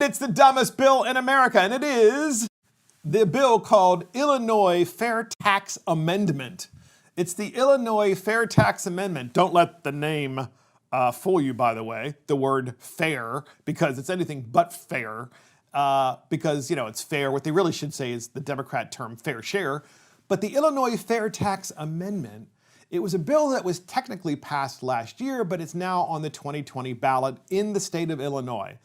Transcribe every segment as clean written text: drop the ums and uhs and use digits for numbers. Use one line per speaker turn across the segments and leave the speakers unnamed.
It's the dumbest bill in America, and it is the bill called Illinois Fair Tax Amendment. It's the Illinois Fair Tax Amendment. Don't let the name fool you, by the way, the word fair, because it's anything but fair, because, it's fair. What they really should say is the Democrat term fair share. But the Illinois Fair Tax Amendment, it was a bill that was technically passed last year, but it's now on the 2020 ballot in the state of Illinois.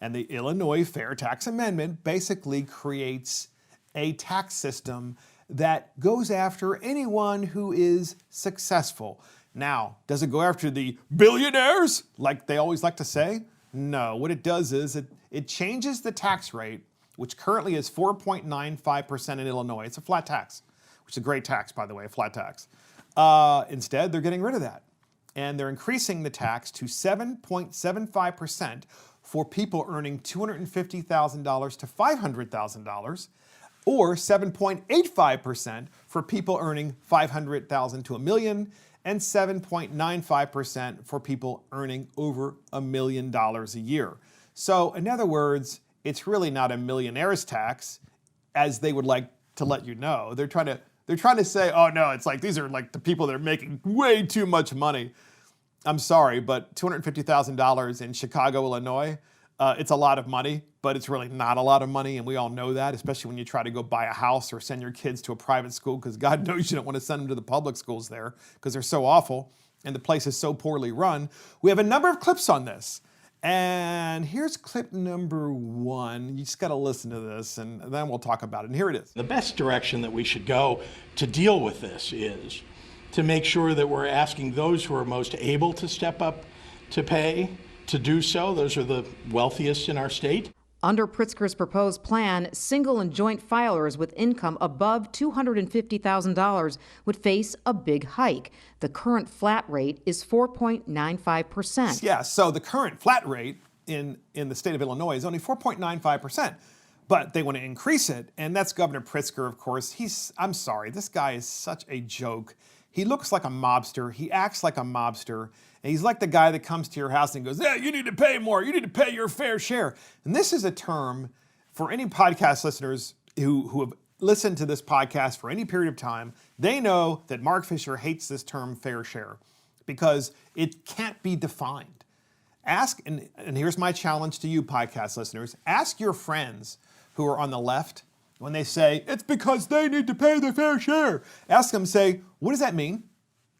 And the Illinois Fair Tax Amendment basically creates a tax system that goes after anyone who is successful. Now, does it go after the billionaires, like they always like to say? No, what it does is it changes the tax rate, which currently is 4.95% in Illinois. It's a flat tax, which is a great tax, by the way, a flat tax. Instead, they're getting rid of that. And they're increasing the tax to 7.75% for people earning $250,000 to $500,000, or 7.85% for people earning $500,000 to $1 million, and 7.95% for people earning over $1 million a year. So in other words, it's really not a millionaire's tax, as they would like to let you know. They're trying to say, oh no, it's like these are like the people that are making way too much money. I'm sorry, but $250,000 in Chicago, Illinois, it's a lot of money, but it's really not a lot of money, and we all know that, especially when you try to go buy a house or send your kids to a private school, because God knows you don't want to send them to the public schools there because they're so awful and the place is so poorly run. We have a number of clips on this, and here's clip number 1. You just got to listen to this, and then we'll talk about it, and here it is.
The best direction that we should go to deal with this is to make sure that we're asking those who are most able to step up to pay to do so. Those are the wealthiest in our state.
Under Pritzker's proposed plan, single and joint filers with income above $250,000 would face a big hike. The current flat rate is 4.95%.
Yeah, so the current flat rate in the state of Illinois is only 4.95%. But they want to increase it, and that's Governor Pritzker, of course. I'm sorry, this guy is such a joke. He looks like a mobster. He acts like a mobster. And he's like the guy that comes to your house and goes, yeah, you need to pay more. You need to pay your fair share. And this is a term for any podcast listeners who have listened to this podcast for any period of time. They know that Mark Fisher hates this term fair share because it can't be defined. Ask, and here's my challenge to you podcast listeners, ask your friends who are on the left when they say, it's because they need to pay their fair share. Ask them, say, what does that mean?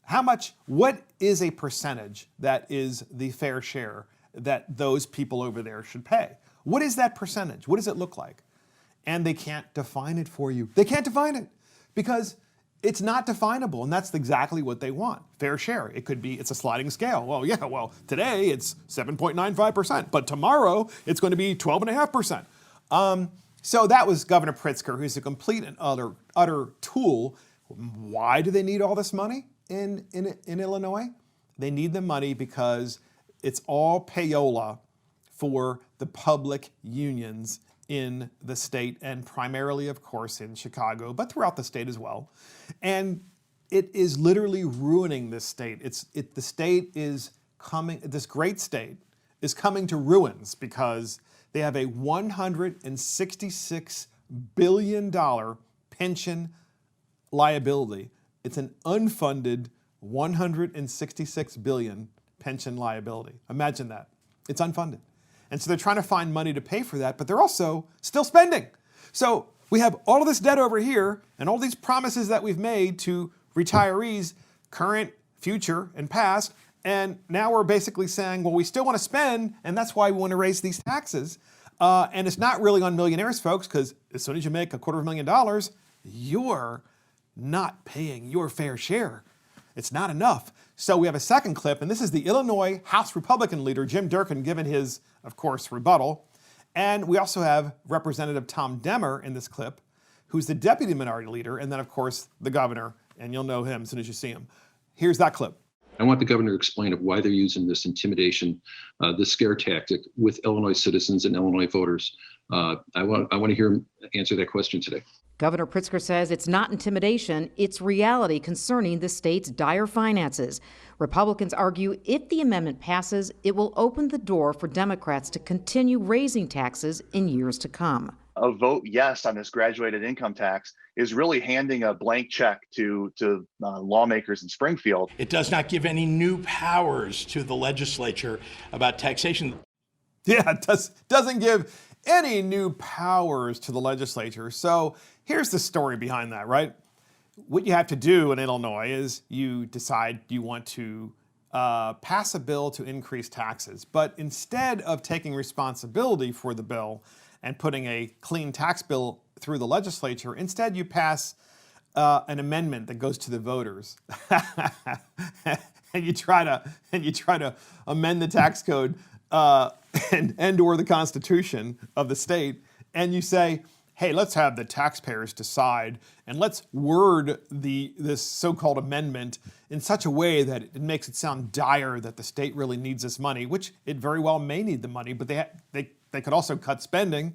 How much, what is a percentage that is the fair share that those people over there should pay? What is that percentage? What does it look like? And they can't define it for you. They can't define it because it's not definable, and that's exactly what they want, fair share. It could be, it's a sliding scale. Well, today it's 7.95%, but tomorrow it's going to be 12.5%. So that was Governor Pritzker, who's a complete and utter tool. Why do they need all this money in Illinois? They need the money because it's all payola for the public unions in the state, and primarily, of course, in Chicago, but throughout the state as well. And it is literally ruining this state. The state is coming, this great state is coming to ruins because they have a $166 billion pension liability. It's an unfunded $166 billion pension liability. Imagine that. It's unfunded. And so they're trying to find money to pay for that, but they're also still spending. So we have all of this debt over here and all these promises that we've made to retirees, current, future, and past, and now we're basically saying, well, we still want to spend, and that's why we want to raise these taxes. And it's not really on millionaires, folks, because as soon as you make $250,000, you're not paying your fair share. It's not enough. So we have a second clip, and this is the Illinois House Republican leader, Jim Durkin, giving his, of course, rebuttal. And we also have Representative Tom Demmer in this clip, who's the deputy minority leader, and then, of course, the governor, and you'll know him as soon as you see him. Here's that clip.
I want the governor to explain why they're using this intimidation, this scare tactic with Illinois citizens and Illinois voters. I want to hear him answer that question today.
Governor Pritzker says it's not intimidation, it's reality concerning the state's dire finances. Republicans argue if the amendment passes, it will open the door for Democrats to continue raising taxes in years to come.
A vote yes on this graduated income tax is really handing a blank check to lawmakers in Springfield.
It does not give any new powers to the legislature about taxation.
Yeah, it doesn't give any new powers to the legislature. So here's the story behind that, right? What you have to do in Illinois is you decide you want to pass a bill to increase taxes. But instead of taking responsibility for the bill and putting a clean tax bill through the legislature, instead you pass an amendment that goes to the voters. and you try to amend the tax code and or the Constitution of the state, and you say, hey, let's have the taxpayers decide, and let's word this so-called amendment in such a way that it makes it sound dire that the state really needs this money, which it very well may need the money, but they could also cut spending,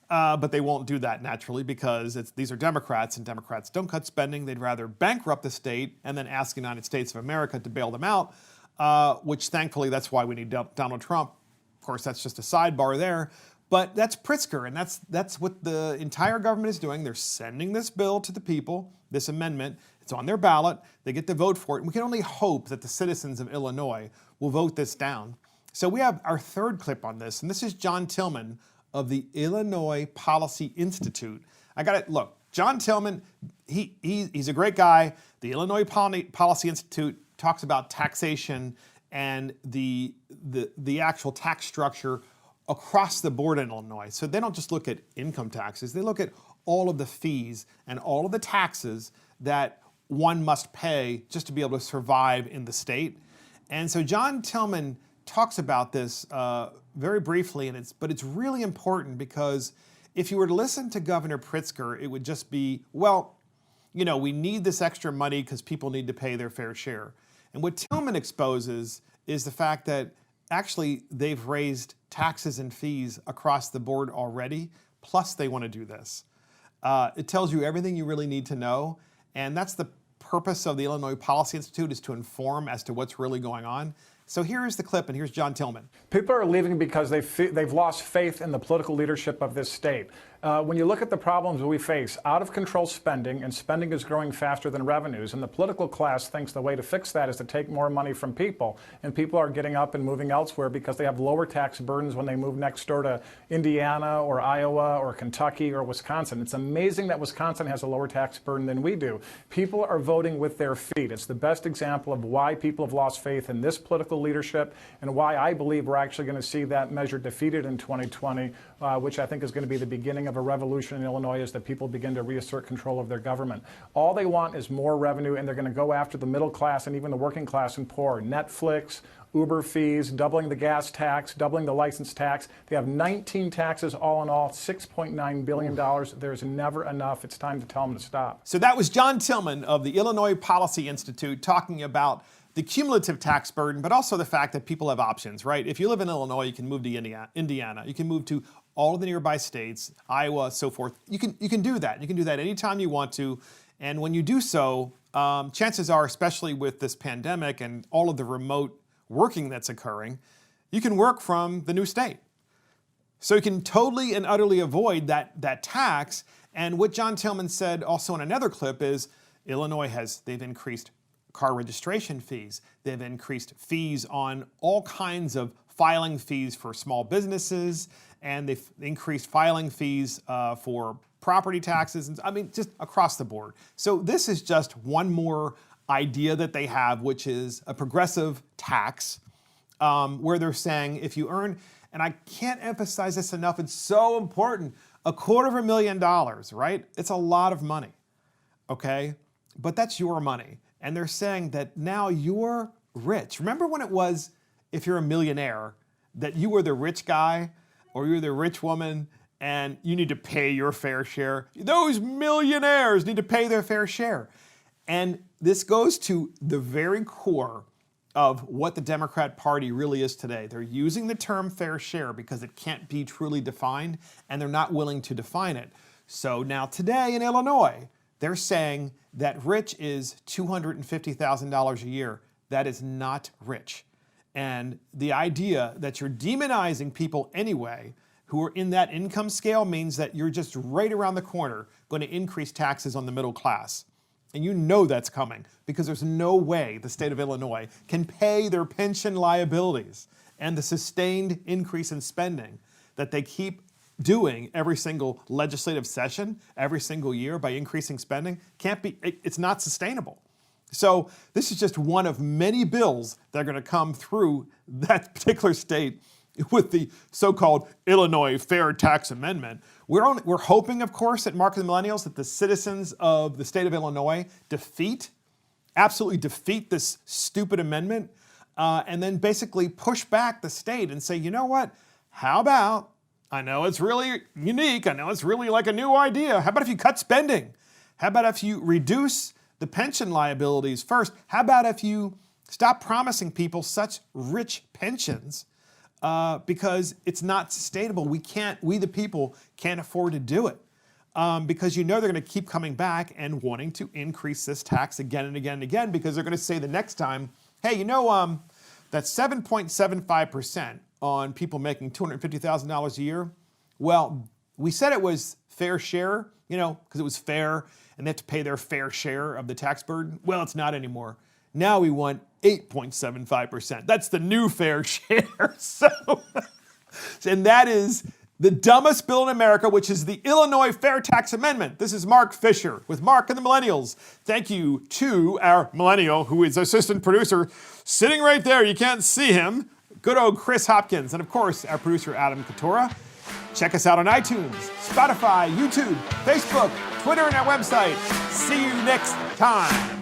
but they won't do that naturally because these are Democrats, and Democrats don't cut spending. They'd rather bankrupt the state and then ask the United States of America to bail them out, which thankfully that's why we need Donald Trump. Of course, that's just a sidebar there. But that's Pritzker, and that's what the entire government is doing. They're sending this bill to the people, this amendment. It's on their ballot. They get to vote for it. And we can only hope that the citizens of Illinois will vote this down. So we have our third clip on this, and this is John Tillman of the Illinois Policy Institute. I got it. Look, John Tillman, he's a great guy. The Illinois Policy Institute talks about taxation and the actual tax structure across the board in Illinois. So they don't just look at income taxes, they look at all of the fees and all of the taxes that one must pay just to be able to survive in the state. And so John Tillman talks about this very briefly, but it's really important because if you were to listen to Governor Pritzker, it would just be, well, you know, we need this extra money because people need to pay their fair share. And what Tillman exposes is the fact that actually they've raised taxes and fees across the board already, plus they want to do this. It tells you everything you really need to know, and that's the purpose of the Illinois Policy Institute, is to inform as to what's really going on. So here is the clip, and here's John Tillman.
People are leaving because they've lost faith in the political leadership of this state. When you look at the problems we face, out of control spending, and spending is growing faster than revenues, and the political class thinks the way to fix that is to take more money from people, and people are getting up and moving elsewhere because they have lower tax burdens when they move next door to Indiana or Iowa or Kentucky or Wisconsin. It's amazing that Wisconsin has a lower tax burden than we do. People are voting with their feet. It's the best example of why people have lost faith in this political leadership and why I believe we're actually going to see that measure defeated in 2020, which I think is going to be the beginning of a revolution in Illinois as that people begin to reassert control of their government. All they want is more revenue, and they're going to go after the middle class and even the working class and poor. Netflix, Uber fees, doubling the gas tax, doubling the license tax. They have 19 taxes all in all, $6.9 billion. There's never enough. It's time to tell them to stop.
So that was John Tillman of the Illinois Policy Institute talking about the cumulative tax burden, but also the fact that people have options, right? If you live in Illinois, you can move to Indiana. You can move to all of the nearby states, Iowa, so forth. You can do that. You can do that anytime you want to. And when you do so, chances are, especially with this pandemic and all of the remote working that's occurring, you can work from the new state. So you can totally and utterly avoid that tax. And what John Tillman said also in another clip is Illinois they've increased car registration fees. They've increased fees on all kinds of filing fees for small businesses, and they've increased filing fees for property taxes, and I mean, just across the board. So this is just one more idea that they have, which is a progressive tax, where they're saying if you earn, and I can't emphasize this enough, it's so important, $250,000, right? It's a lot of money, okay? But that's your money. And they're saying that now you're rich. Remember when it was, if you're a millionaire, that you were the rich guy or you're the rich woman and you need to pay your fair share? Those millionaires need to pay their fair share. And this goes to the very core of what the Democrat Party really is today. They're using the term fair share because it can't be truly defined, and they're not willing to define it. So now today in Illinois, they're saying that rich is $250,000 a year. That is not rich. And the idea that you're demonizing people anyway who are in that income scale means that you're just right around the corner going to increase taxes on the middle class. And you know that's coming because there's no way the state of Illinois can pay their pension liabilities and the sustained increase in spending that they keep doing every single legislative session, every single year by increasing spending. It's not sustainable. So this is just one of many bills that are going to come through that particular state with the so-called Illinois Fair Tax Amendment. We're hoping, of course, at Mark and the Millennials that the citizens of the state of Illinois absolutely defeat this stupid amendment, and then basically push back the state and say, you know what, how about, I know it's really unique, I know it's really like a new idea, how about if you cut spending? How about if you reduce the pension liabilities first? How about if you stop promising people such rich pensions? Because it's not sustainable. We the people can't afford to do it. Because you know they're going to keep coming back and wanting to increase this tax again and again and again, because they're going to say the next time, hey, you know, that's 7.75% on people making $250,000 a year. Well, we said it was fair share, you know, because it was fair and they have to pay their fair share of the tax burden. Well, it's not anymore. Now we want 8.75%. That's the new fair share. And that is the dumbest bill in America, which is the Illinois Fair Tax Amendment. This is Mark Fisher with Mark and the Millennials. Thank you to our millennial, who is assistant producer, sitting right there. You can't see him. Good old Chris Hopkins. And of course, our producer, Adam Katora. Check us out on iTunes, Spotify, YouTube, Facebook, Twitter, and our website. See you next time.